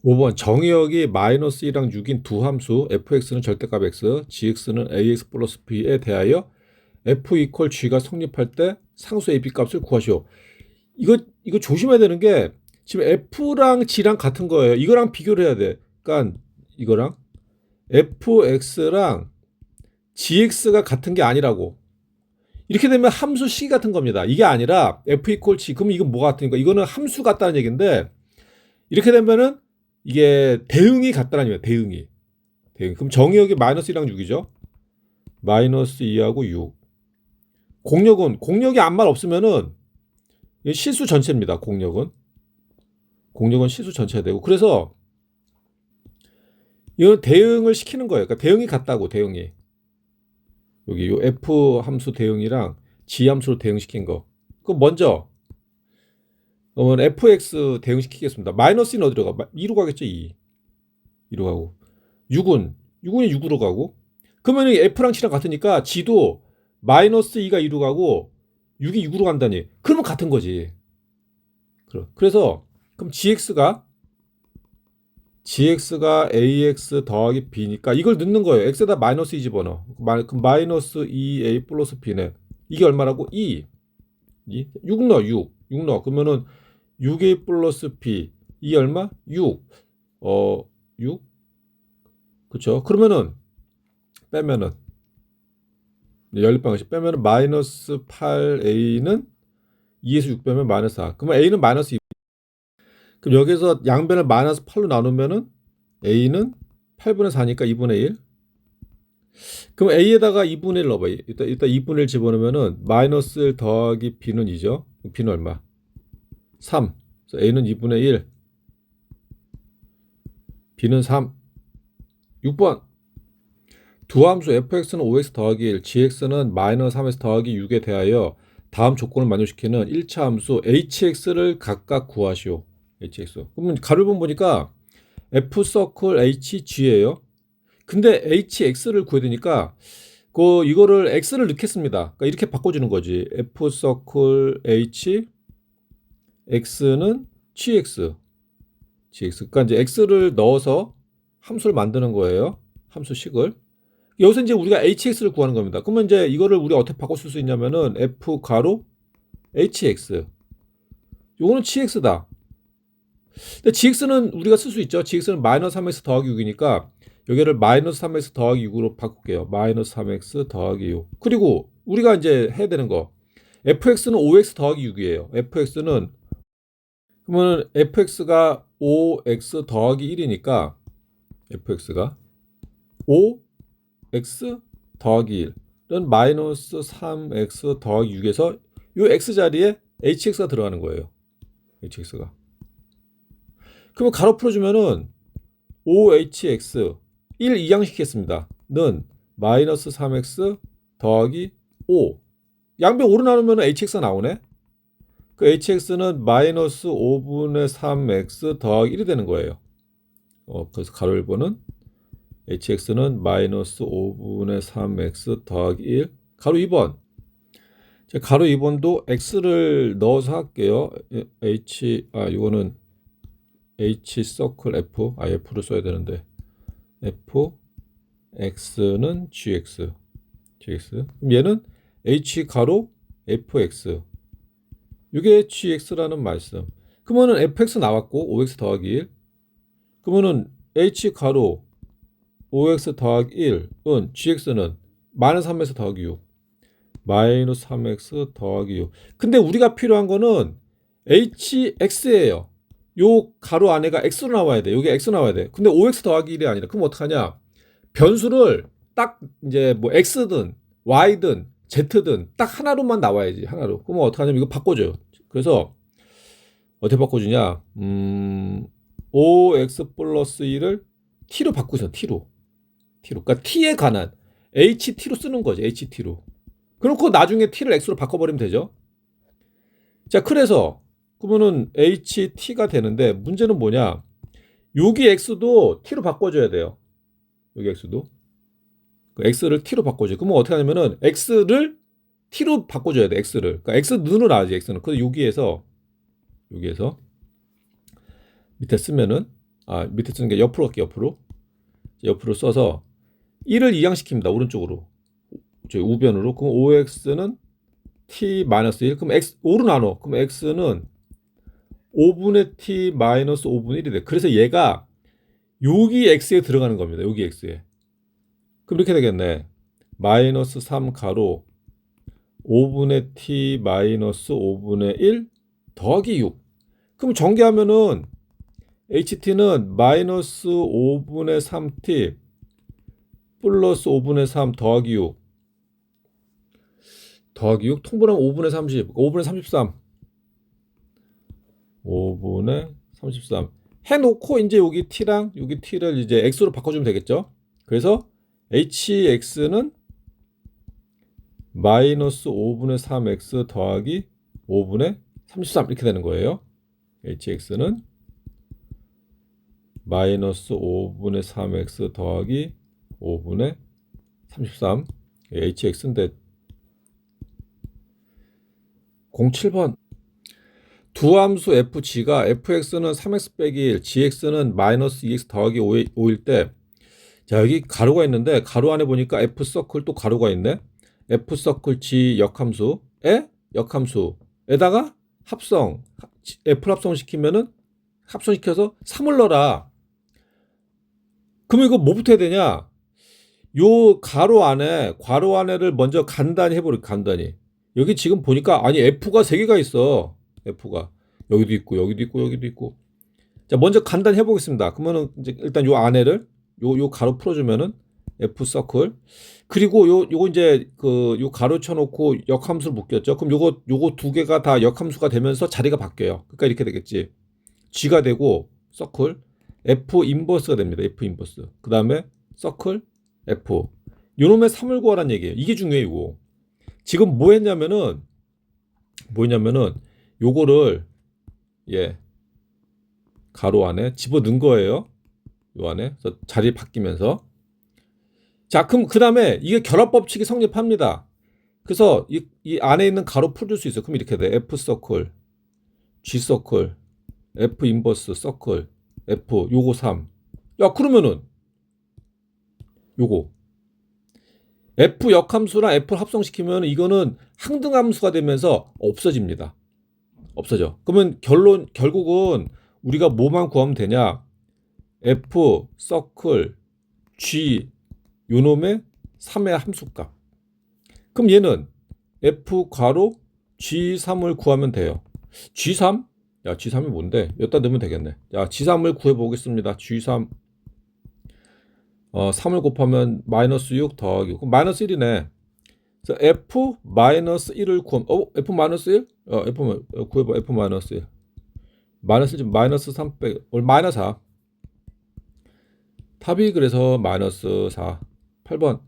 5번 정의역이 마이너스 1랑 6인 두 함수 fx는 절대값 x, gx는 ax 플러스 b에 대하여 f 이퀄 g가 성립할 때 상수 ab 값을 구하시오. 이거 조심해야 되는 게 지금 f랑 g랑 같은 거예요. 이거랑 비교를 해야 돼. 그러니까 이거랑 fx랑 gx가 같은 게 아니라고. 이렇게 되면 함수 식 같은 겁니다. 이게 아니라 f 이퀄 g. 그럼 이건 뭐 같은 거? 이거는 함수 같다는 얘기인데 이렇게 되면은 이게 대응이 같다는 얘기예요. 대응. 그럼 정의역이 마이너스 1랑 6이죠. 마이너스 2하고 6. 공력이 아무 말 없으면은 실수 전체입니다. 공력은 실수 전체가 되고 그래서 이건 대응을 시키는 거예요. 그러니까 대응이 같다고 대응이. 여기 요 f 함수 대응이랑 g 함수로 대응시킨 거. 그럼 먼저 fx 대응시키겠습니다. 마이너스 2는 어디로 가? 2로 가겠죠. 2로 가고 6은 6으로 가고 그러면 f랑 g랑 같으니까 g도 마이너스 2가 2로 가고 6이 6으로 간다니. 그러면 같은 거지. 그래서 그럼 gx가 ax 더하기 b니까 이걸 넣는 거예요. x에다 마이너스 2 집어넣어. 그럼 마이너스 2a 플러스 b네. 이게 얼마라고? 6 넣어. 6 넣어. 그러면은 6a 플러스 b 이 얼마? 6. 6? 그쵸? 그러면은 빼면은 연립방식 빼면은 마이너스 8a는 2에서 6 빼면 마이너스 4. 그러면 a는 마이너스 2. 그럼 여기서 양변을 마이너스 8로 나누면은 a는 8분의 4니까 2분의 1. 그럼 a에다가 2분의 1 넣어봐. 일단 2분의 1 집어넣으면은 마이너스 1 더하기 b는 2죠. b는 얼마? 3. 그래서 a는 2분의 1. b는 3. 6번. 두 함수 fx는 5x 더하기 1, gx는 마이너스 3x 더하기 6에 대하여 다음 조건을 만족시키는 1차 함수 hx를 각각 구하시오. hx. 그러면 가로를 보니까 f 서클 hg예요. 근데 hx를 구해야 되니까 이거를 x를 넣겠습니다. 그러니까 이렇게 바꿔주는 거지. f 서클 h x는 gx. 그러니까 이제 x를 넣어서 함수를 만드는 거예요. 함수식을. 여기서 이제 우리가 hx를 구하는 겁니다. 그러면 이제 이거를 우리가 어떻게 바꿔 쓸 수 있냐면은 f 가로 hx. 요거는 gx다. 근데 gx는 우리가 쓸 수 있죠. gx는 마이너스 3x 더하기 6이니까 여기를 마이너스 3x 더하기 6으로 바꿀게요. 마이너스 3x 더하기 6. 그리고 우리가 이제 해야 되는 거. fx는 5x 더하기 6이에요. fx는 그러면 fx가 5x 더하기 1이니까 fx가 5x 더하기 1은 마이너스 3x 더하기 6에서 이 x자리에 hx가 들어가는 거예요. hx가. 그러면 가로 풀어주면은 5hx 1 이항시키겠습니다. 는 마이너스 3x 더하기 5. 양변 5로 나누면 hx가 나오네. 그 hx는 마이너스 5분의 3x 더하기 1이 되는 거예요. 그래서 가로 1번은 hx는 마이너스 5분의 3x 더하기 1. 가로 2번. 가로 2번도 x를 넣어서 할게요. 이거는 h 서클 f를 써야 되는데 x는 gx. 그럼 얘는 h 가로 fx. 이게 gx라는 말씀. 그러면은 fx 나왔고 5x 더하기 1. 그러면은 h 가로 5x 더하기 1은 gx는 마이너스 3x 더하기 6. 마이너스 3x 더하기 6. 근데 우리가 필요한 거는 hx예요. 요 가로 안에가 x로 나와야 돼. 여기 x 나와야 돼. 근데 5x 더하기 1이 아니라 그럼 어떡하냐? 변수를 딱 이제 뭐 x든 y든 z든 딱 하나로만 나와야지. 하나로. 그러면 어떡하냐면 이거 바꿔줘요. 그래서 어떻게 바꿔주냐? 5x 플러스 1을 t로 바꾸세요. t로. 그러니까 t에 관한 ht로 쓰는 거지. ht로. 그렇고 나중에 t를 x로 바꿔버리면 되죠. 자, 그래서 그러면은 ht가 되는데 문제는 뭐냐? 여기 x도 t로 바꿔줘야 돼요. 여기 x도. 그 x를 t로 바꿔줘요. 그러면 어떻게 하냐면은 x를 t로 바꿔줘야 돼. x를. 그러니까 x 는으로 나와야지. x는. 그래서 여기에서 밑에 쓰면은 밑에 쓰는 게 옆으로 갈게요. 옆으로 써서 1을 이항시킵니다. 오른쪽으로. 저희 우변으로. 그럼 OX는 T-1. 그럼 X, 5로 나눠. 그럼 X는 5분의 T-5분의 1이 돼. 그래서 얘가 여기 X에 들어가는 겁니다. 여기 X에. 그럼 이렇게 되겠네. 마이너스 3 가로 5분의 T-5분의 1 더하기 6. 그럼 전개하면은 HT는 마이너스 5분의 3T 플러스 5분의 3 더하기 6 통분하면 5분의 30 5분의 33 5분의 33 해놓고 이제 여기 T랑 여기 T를 이제 X로 바꿔주면 되겠죠. 그래서 HX는 마이너스 5분의 3X 더하기 5분의 33 이렇게 되는 거예요. HX는 마이너스 5분의 3X 더하기 5분의 33 HX인데 07번 두 함수 fg가 fx는 3x 빼기 1, gx는 마이너스 2x 더하기 5일 때, 자 여기 가로가 있는데 가로 안에 보니까 f 서클 또 가로가 있네. f 서클 g 역함수에 역함수에다가 합성 f를 합성시키면은 합성시켜서 3을 넣어라. 그러면 이거 뭐부터 해야 되냐? 요 괄호 안에를 먼저 간단히 해버려. 간단히. 여기 지금 보니까 아니 f가 3개가 있어. f가 여기도 있고 여기도 있고 여기도 있고. 자 먼저 간단히 해보겠습니다. 그러면은 이제 일단 요 안에를 요 가로 풀어주면은 f 서클 그리고 요거 이제 요 가로 쳐놓고 역함수를 묶였죠. 그럼 요거 두 개가 다 역함수가 되면서 자리가 바뀌어요. 그러니까 이렇게 되겠지. g가 되고 서클 f 인버스가 됩니다. f 인버스. 그 다음에 서클 f 요놈의 3을 구하라는 얘기예요. 이게 중요해요. 이거. 지금 뭐 했냐면은 요거를 가로 안에 집어넣은 거예요. 요 안에. 그래서 자리 바뀌면서. 자, 그럼 그 다음에 이게 결합 법칙이 성립합니다. 그래서 이 안에 있는 가로 풀어줄 수 있어요. 그럼 이렇게 돼. F 서클, G 서클, F 인버스 서클, F 요거 3. 야, 그러면은 요거 F 역함수랑 F를 합성시키면 이거는 항등함수가 되면서 없어집니다. 없어져. 그러면 결국은 우리가 뭐만 구하면 되냐? F 서클 G 요놈의 3의 함수값. 그럼 얘는 F 괄호 G3을 구하면 돼요. G3? 야, G3이 뭔데? 여기다 넣으면 되겠네. 자, G3을 구해 보겠습니다. G3 3을 곱하면 마이너스 6 더하기 그럼 마이너스 1이네. 그래서 F 마이너스 1을 구하면 F 마이너스 1? F 구해봐. F 마이너스 1 마이너스 1 마이너스 3 빼기 마이너스 4 답이 그래서 마이너스 4 8번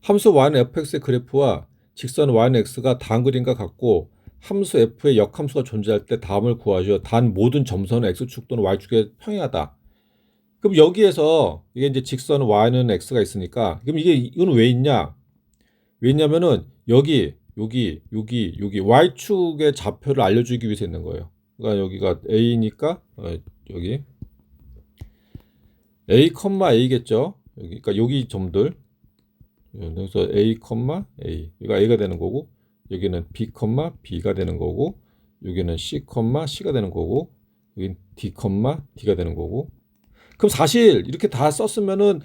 함수 y는 fx의 그래프와 직선 y는 x가 다음 그림과 같고 함수 f의 역함수가 존재할 때 다음을 구하죠. 단 모든 점선은 x축 또는 y축에 평행하다. 그럼 여기에서 이게 이제 직선 y는 x가 있으니까 그럼 이건 왜 있냐? 왜 있냐면은 여기 y축의 좌표를 알려주기 위해서 있는 거예요. 그러니까 여기가 a니까 여기 a, a겠죠. 그러니까 여기 점들 그래서 a, a 여기가 a가 되는 거고 여기는 b, b가 되는 거고 여기는 c, c가 되는 거고 여기는 d, d가 되는 거고. 그럼 사실 이렇게 다 썼으면은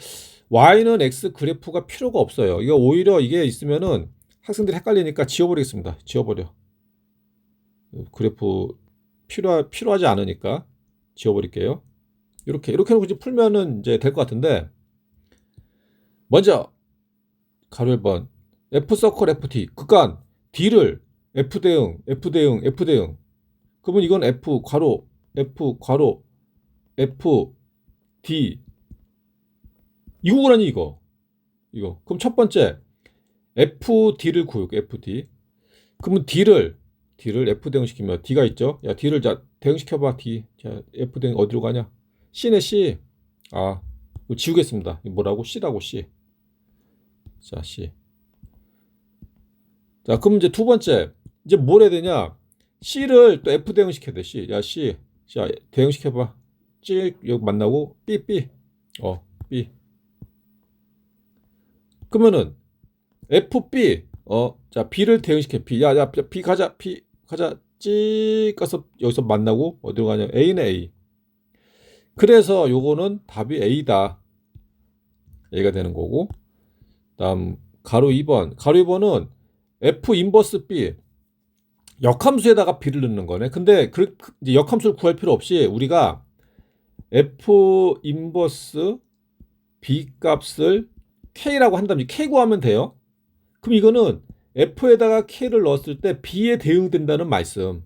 y는 x 그래프가 필요가 없어요. 이거 오히려 이게 있으면은 학생들이 헷갈리니까 지워버리겠습니다. 지워버려. 그래프 필요하지 않으니까 지워버릴게요. 이렇게 놓고 이제 풀면은 이제 될 것 같은데 먼저 가로 1번 f 서클 ft 그간 d를 f 대응 그러면 이건 f 괄호 f d 이거라니 이거 그럼 첫 번째 fd를 구해볼게. fd 그러면 d를 f 대응시키면 d가 있죠. 야 d를 자 대응시켜봐. d 자 f 대응 어디로 가냐? c네 c. 이거 지우겠습니다. 뭐라고? c라고 c. 자 c. 자 그럼 이제 두 번째 이제 뭘 해야 되냐? c를 또 f 대응시켜야 돼. c. 야 c. 자 대응시켜봐. 찍 여기 만나고 B B. 그러면은 FB 자 B를 대응시켜 B. 야 B 가자 찍 가서 여기서 만나고 어디로 가냐 A는 A. 그래서 요거는 답이 A다. A가 되는 거고. 다음 가로 2번. 가로 2번은 F 인버스 B. 역함수에다가 B를 넣는 거네. 근데 이제 역함수를 구할 필요 없이 우리가 F 인버스 B 값을 K라고 한다면 K 구하면 돼요. 그럼 이거는 F에다가 K를 넣었을 때 B에 대응된다는 말씀.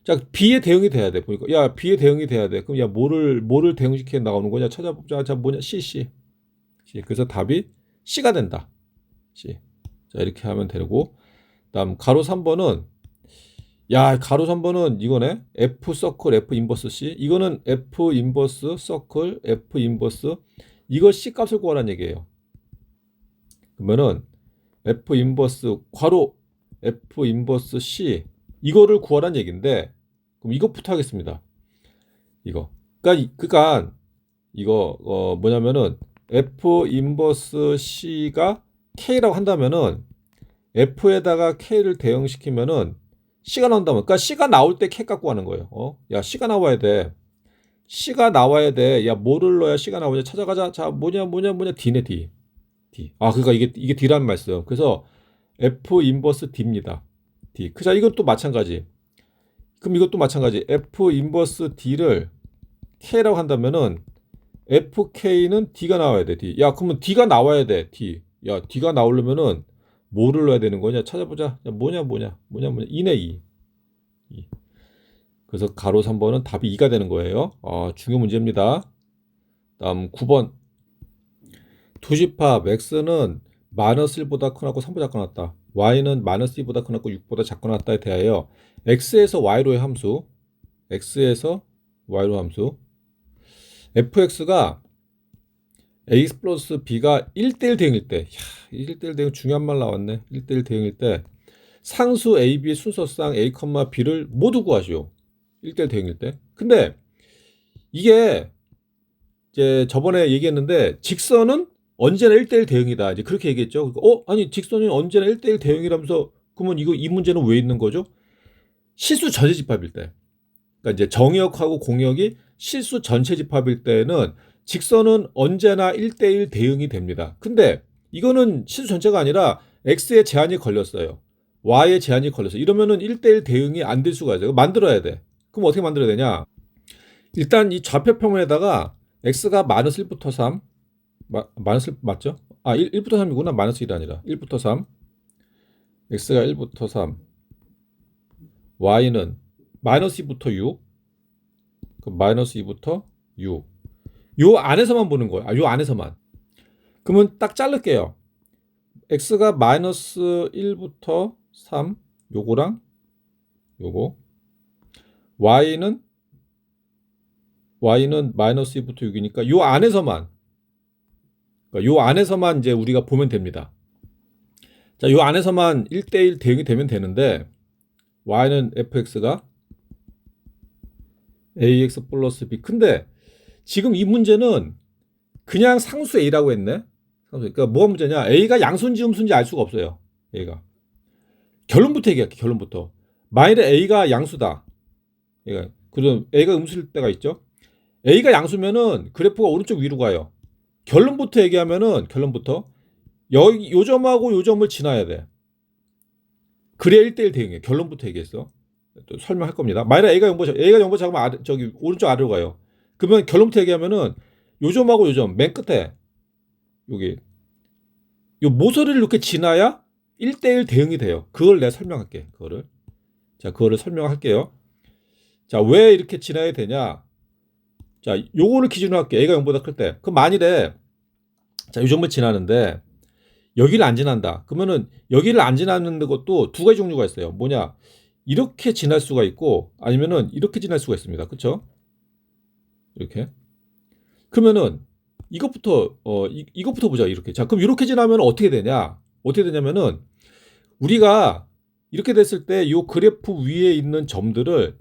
자, B에 대응이 돼야 돼. 보니까 야, B에 대응이 돼야 돼. 그럼 야, 뭐를 대응시켜 나오는 거냐? 찾아보자. 자, 뭐냐? C. 그래서 답이 C가 된다. C. 자, 이렇게 하면 되고. 다음 가로 3번은 야, 가로 3번은 이거네. F 서클 F 인버스 C. 이거는 F 인버스 서클 F 인버스 이거 C 값을 구하라는 얘기예요. 그러면은 F 인버스 괄호 F 인버스 C 이거를 구하라는 얘기인데 그럼 이것부터 하겠습니다. 이거. 그러니까 이거 뭐냐면은 F 인버스 C가 K라고 한다면은 F에다가 K를 대응시키면은 C가 나온다면 그러니까 C가 나올 때 K 갖고 가는 거예요. 야, C가 나와야 돼. C가 나와야 돼. 야, 뭐를 넣어야 C가 나오냐? 찾아가자. 자, 뭐냐? D네, D. 그러니까 이게 D라는 말씀. 그래서 F 인버스 D입니다. D. 자, 이것도 마찬가지. 그럼 이것도 마찬가지. F 인버스 D를 K라고 한다면은 FK는 D가 나와야 돼. D. 야, 그러면 D가 나와야 돼. D. 야, D가 나오려면은 뭐를 넣어야 되는 거냐? 찾아보자. 야, 뭐냐? 2네 2. 그래서 가로 3번은 답이 2가 되는 거예요. 중요 문제입니다. 다음 9번. 두집합 X는 마이너스 1보다 크고 3보다 작거나 Y는 마이너스 2보다 크고 6보다 작거나 에 대하여 X에서 Y로의 함수 fx가 ax 플러스 b가 1대1 대응일 때 1대1 대응 중요한 말 나왔네. 1대1 대응일 때 상수 a, b의 순서상 a, b를 모두 구하시오. 1대1 대응일 때. 근데 이게 이제 저번에 얘기했는데 직선은 언제나 1대1 대응이다. 이제 그렇게 얘기했죠. 아니 직선이 언제나 1대1 대응이라면서 그러면 이 문제는 왜 있는 거죠? 실수 전체 집합일 때. 그러니까 이제 정역하고 공역이 실수 전체 집합일 때는 직선은 언제나 1대1 대응이 됩니다. 근데 이거는 실수 전체가 아니라 x에 제한이 걸렸어요. y에 제한이 걸렸어요. 이러면은 1대1 대응이 안 될 수가 있어요. 만들어야 돼. 그럼 어떻게 만들어야 되냐? 일단 이 좌표평면에다가 x가 마이너스 1부터 3 마이너스 1 맞죠? 1부터 3이구나. 마이너스 1이 아니라 1부터 3 x가 1부터 3 y는 마이너스 2부터 6 마이너스 2부터 6 요 안에서만 보는 거예요. 요 안에서만. 그러면 딱 자를게요. x가 마이너스 1부터 3 요거랑 요거 y는 마이너스 2부터 6이니까 요 안에서만 이제 우리가 보면 됩니다. 자, 요 안에서만 1대1 대응이 되면 되는데 y는 fx가 ax 플러스 b. 근데 지금 이 문제는 그냥 상수 a라고 했네. 그러니까 뭐가 문제냐? a가 양수인지 음수인지 알 수가 없어요. a가. 결론부터 얘기할게. 결론부터. 만일에 a가 양수다. 그럼 a가 음수일 때가 있죠. a가 양수면은 그래프가 오른쪽 위로 가요. 결론부터 얘기하면은 여기 요 점하고 요 점을 지나야 돼. 그래야 1대1 대응이에요. 결론부터 얘기했어. 또 설명할 겁니다. 만일에 A가 0보 작으면 저기 오른쪽 아래로 가요. 그러면 결론부터 얘기하면은 요점하고 요점 맨 끝에 여기 요 모서리를 이렇게 지나야 1대1 대응이 돼요. 그걸 내가 설명할게. 그거를 설명할게요. 자, 왜 이렇게 지나야 되냐? 자, 요거를 기준으로 할게. A가 0보다 클 때. 그럼 만일에 자, 요 점을 지나는데 여기를 안 지난다. 그러면은 여기를 안 지나는 것도 두 가지 종류가 있어요. 뭐냐? 이렇게 지날 수가 있고 아니면은 이렇게 지날 수가 있습니다. 그렇죠? 이렇게. 그러면은 이것부터 보자. 이렇게. 자, 그럼 이렇게 지나면 어떻게 되냐? 어떻게 되냐면은 우리가 이렇게 됐을 때 이 그래프 위에 있는 점들을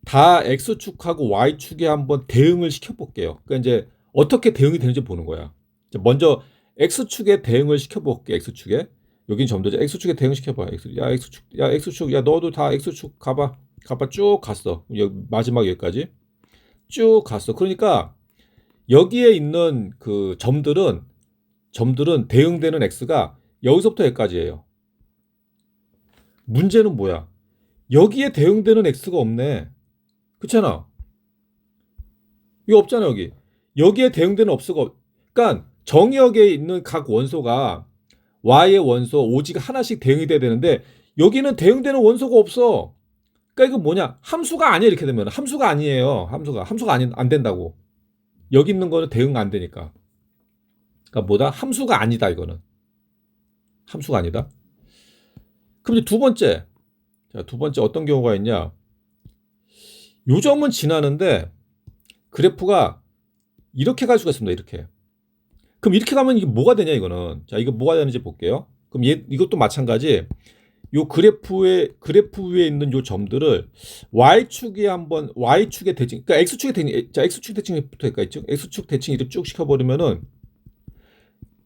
다 X축하고 Y축에 한번 대응을 시켜볼게요. 그러니까 이제 어떻게 대응이 되는지 보는 거야. 먼저 X축에 대응을 시켜볼게. X축에. 여긴 점도죠. X축에 대응시켜봐. X축. 야, 너도 다 X축 가봐. 쭉 갔어. 마지막 여기까지. 쭉 갔어. 그러니까 여기에 있는 그 점들은 대응되는 X가 여기서부터 여기까지예요. 문제는 뭐야? 여기에 대응되는 X가 없네. 그렇잖아. 이거 없잖아, 여기. 여기에 대응되는 X가 그러니까 정의역에 있는 각 원소가 Y의 원소 오지가 하나씩 대응이 돼야 되는데 여기는 대응되는 원소가 없어. 그러니까 이거 뭐냐? 함수가 아니야, 이렇게 되면. 함수가 아니에요. 함수가 안 된다고. 여기 있는 거는 대응 안 되니까. 그러니까 뭐다? 함수가 아니다, 이거는. 함수가 아니다. 그럼 이제 두 번째. 자, 두 번째 어떤 경우가 있냐? 요 점은 지나는데 그래프가 이렇게 갈 수가 있습니다. 이렇게. 그럼 이렇게 가면 이게 뭐가 되냐, 이거는. 자, 이거 뭐가 되는지 볼게요. 그럼 이것도 마찬가지. 요 그래프 위에 있는 요 점들을 Y축의 대칭, 그러니까 X축의 대칭, 자, X축 대칭이 붙어 있죠. X축 대칭 이렇게 쭉 시켜버리면은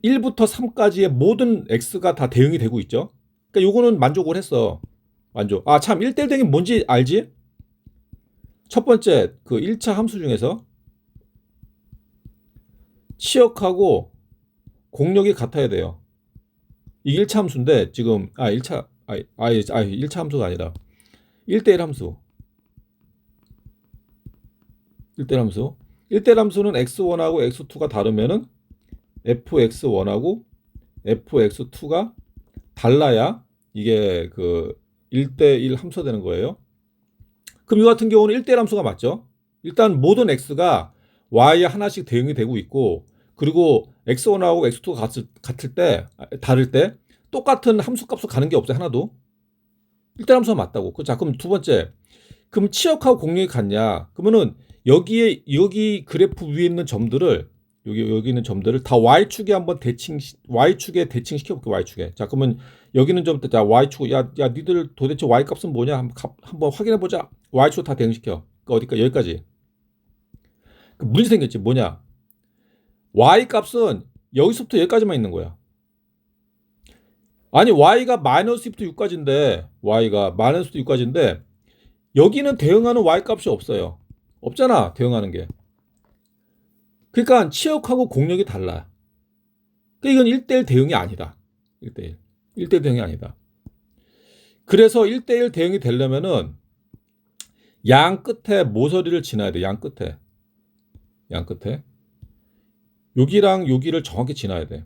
1부터 3까지의 모든 X가 다 대응이 되고 있죠. 그러니까 요거는 만족을 했어. 만족. 아, 참, 1대1 대응이 뭔지 알지? 첫 번째, 그 1차 함수 중에서 치역하고 공력이 같아야 돼요. 이게 1차 함수인데, 지금, 1차 함수가 아니라, 1대1 함수. 1대1 함수. 1대1 함수는 x1하고 x2가 다르면은 fx1하고 fx2가 달라야 이게 그 1대1 함수가 되는 거예요. 그럼 이 같은 경우는 1대1 함수가 맞죠? 일단 모든 x가 y에 하나씩 대응이 되고 있고, 그리고 x1하고 x2가 다를 때 똑같은 함수 값으로 가는 게 없어요, 하나도. 1대1 함수가 맞다고. 자, 그럼 두 번째. 그럼 치역하고 공력이 같냐? 그러면은 여기 그래프 위에 있는 점들을 여기 있는 점들을 다 y축에 한번 y축에 대칭시켜 볼게. y축에. 자, 그러면 여기는 좀 자, y축. 야, 니들 도대체 y 값은 뭐냐? 한번 확인해 보자. y축 다 대응시켜. 어디까지? 여기까지. 문제 생겼지. 뭐냐? y 값은 여기서부터 여기까지만 있는 거야. 아니, y가 마이너스 2부터 6까지인데 y가 마이너스 6까지인데 여기는 대응하는 y 값이 없어요. 없잖아, 대응하는 게. 그러니까 치역하고 공력이 달라. 그러니까 이건 1대1 대응이 아니다. 1대1. 1대1 대응이 아니다. 그래서 1대1 대응이 되려면은 양 끝에 모서리를 지나야 돼. 양 끝에. 여기랑 여기를 정확히 지나야 돼.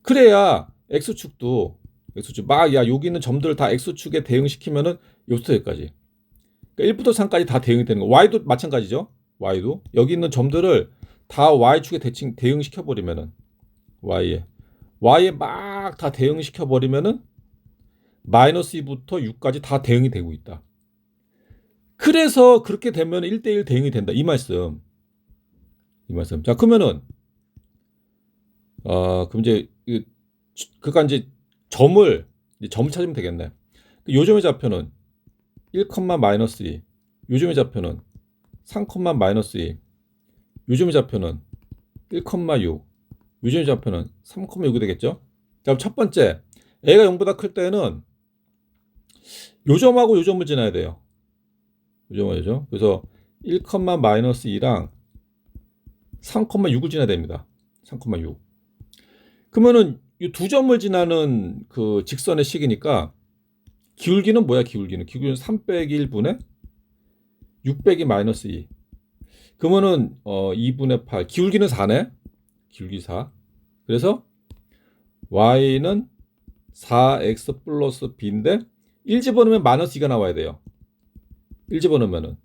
그래야 X축도 여기 있는 점들을 다 X축에 대응시키면은 여기부터 여기까지. 그러니까 1부터 3까지 다 대응이 되는 거. Y도 마찬가지죠. Y도 여기 있는 점들을 다 Y축에 대응시켜 버리면은 Y에 막 다 대응시켜 버리면은 마이너스 2부터 6까지 다 대응이 되고 있다. 그래서 그렇게 되면 1대1 대응이 된다. 이 말씀. 자, 그러면은 그럼 이제 그러니까 이제 점을 찾으면 되겠네. 요점의 좌표는 1, 마이너스 2. 요점의 좌표는 3, 마이너스 2. 요점의 좌표는 1, 6. 요점의 좌표는 3, 6이 되겠죠? 자, 첫 번째, a가 0보다 클 때는 요점하고 요점을 지나야 돼요. 요점. 그래서 1, 마이너스 2랑 3, 6을 지나야 됩니다. 3, 6. 그러면은 이 두 점을 지나는 그 직선의 식이니까 기울기는 뭐야? 기울기는 3 빼기 1분의 6 빼기 마이너스 2. 그러면은 2분의 8. 기울기는 4네. 기울기 4. 그래서 y는 4x 플러스 b인데 1 집어넣으면 마이너스 2가 나와야 돼요. 1 집어넣으면은.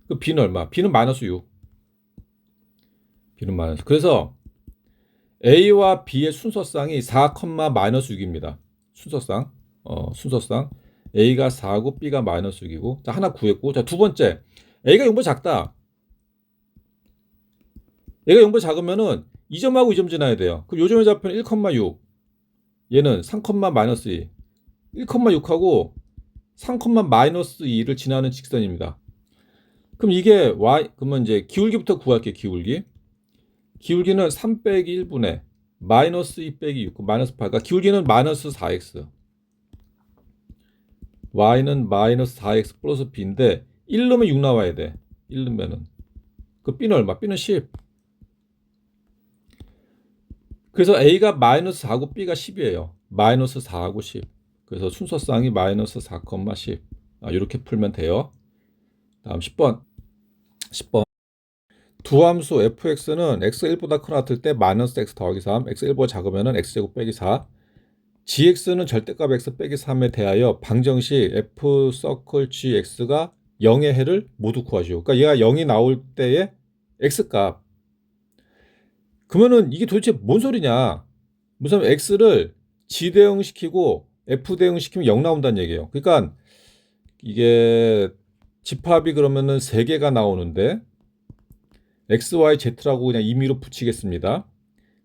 그 b는 얼마? b는 마이너스 6. b는 마이너스. 그래서 a와 b의 순서쌍이 4, 마이너스 6입니다. 순서쌍. a가 4고 b가 마이너스 6이고. 자, 하나 구했고. 자, 두 번째. a가 0보다 작다. a가 0보다 작으면은 이 점하고 이 점 지나야 돼요. 그럼 요점의 좌표는 1, 6. 얘는 3, 마이너스 2. 1, 6하고 3,-2를 지나는 직선입니다. 그럼 이게 그러면 이제 기울기부터 구할게요. 기울기는 3 빼기 1분의 마이너스 2 빼기 6, 마이너스 8. 그러니까 기울기는 마이너스 4x. y는 마이너스 4x 플러스 b인데 1 넣으면 6 나와야 돼. 1 넣으면은. 그 b는 얼마? b는 10. 그래서 a가 마이너스 4고 b가 10이에요. 마이너스 4하고 10. 그래서 순서쌍이 마이너스 4, 10. 이렇게 풀면 돼요. 다음 10번. 두 함수 fx는 x가 1보다 크거나 같을 때 마이너스 x 더하기 3, x가 1보다 작으면 x제곱 빼기 4. gx는 절대값 x 빼기 3에 대하여 방정식 f 서클 gx가 0의 해를 모두 구하시오. 그러니까 얘가 0이 나올 때의 x값. 그러면은 이게 도대체 뭔 소리냐? 무슨 x를 g 대응시키고 f 대응시키면 0 나온다는 얘기예요. 그러니까 이게 집합이 그러면은 3개가 나오는데 x, y, z라고 그냥 임의로 붙이겠습니다.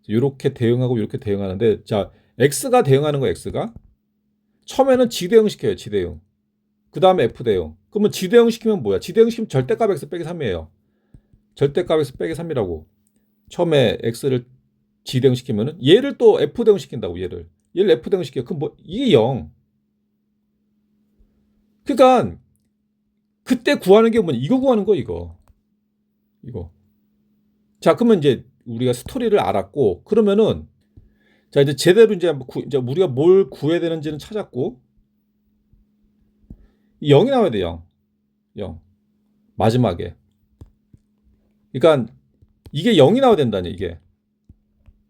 이렇게 대응하고 이렇게 대응하는데, 자, x가 대응하는 거예요. x가 처음에는 g 대응 시켜요. g 대응. 그 다음에 f 대응. 그러면 g 대응 시키면 뭐야? g 대응 시키면 절대값 x 빼기 3이에요. 절대값 x 빼기 3이라고. 처음에 x를 g 대응 시키면은 얘를 또 f 대응 시킨다고. 얘를 f 대응 시켜. 그럼 뭐 이게 0. 그러니까 그때 구하는 게 뭐냐? 이거 구하는 거 이거. 자, 그러면 이제 우리가 스토리를 알았고, 그러면은 자, 이제 제대로 이제 우리가 뭘 구해야 되는지는 찾았고, 0이 나와야 돼. 0. 마지막에. 그러니까 이게 0이 나와야 된다니. 이게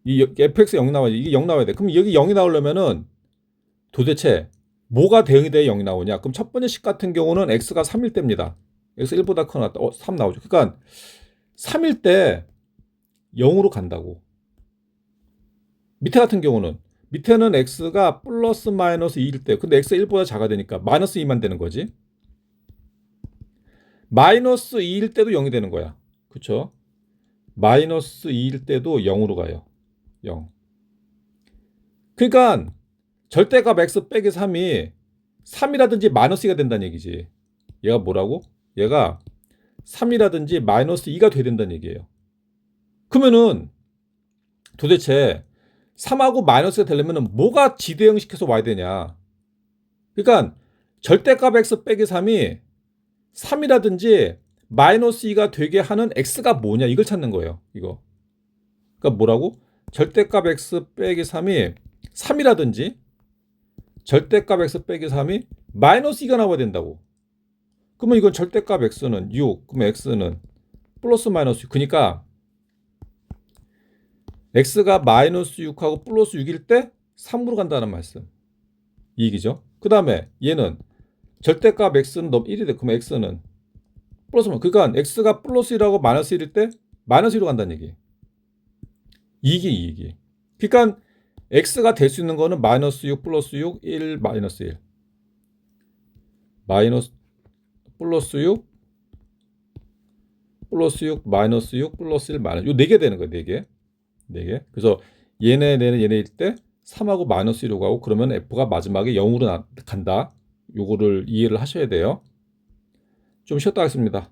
이 fx 0이 나와야 돼. 이게 0 나와야 돼. 그럼 여기 0이 나오려면은 도대체 뭐가 대응이 돼 0이 나오냐? 그럼 첫 번째 식 같은 경우는 x가 3일 때입니다. x 1보다 크거나 3 나오죠. 그러니까 3일 때 0으로 간다고. 밑에 같은 경우는 밑에는 x가 플러스 마이너스 2일 때, 근데 x가 1보다 작아야 되니까 마이너스 2만 되는 거지. 마이너스 2일 때도 0이 되는 거야. 그쵸? 마이너스 2일 때도 0으로 가요. 0. 그러니까 절대값 x 빼기 3이 3이라든지 마이너스 2가 된다는 얘기지. 얘가 뭐라고? 얘가 3이라든지 마이너스 2가 돼야 된다는 얘기예요. 그러면은 도대체 3하고 마이너스가 되려면 뭐가 지대응시켜서 와야 되냐? 그러니까 절대값 x 빼기 3이 3이라든지 마이너스 2가 되게 하는 x가 뭐냐? 이걸 찾는 거예요. 이거. 그러니까 뭐라고? 절대값 x 빼기 3이 3이라든지 절대값 x 빼기 3이 마이너스 2가 나와야 된다고. 그러면 이건 절대값 x는 6, 그러면 x는 플러스 마이너스 6. 그러니까 x가 마이너스 6하고 플러스 6일 때 3으로 간다는 말씀. 이 얘기죠. 그 다음에 얘는 절대값 x는 너무 1이 돼. 그러면 x는 플러스, 그러니까 x가 플러스 1하고 마이너스 1일 때 마이너스 1로 간다는 얘기. 이 얘기. 그러니까 x가 될 수 있는 거는 마이너스 6 플러스 6 1 마이너스 1 마이너스 플러스 6 플러스 6 마이너스 6 플러스 1 마이너스 요 4개 되는 거예요. 4개. 그래서 얘네일 때 3하고 마이너스 1로 가고, 그러면 f가 마지막에 0으로 간다. 요거를 이해를 하셔야 돼요. 좀 쉬었다 하겠습니다.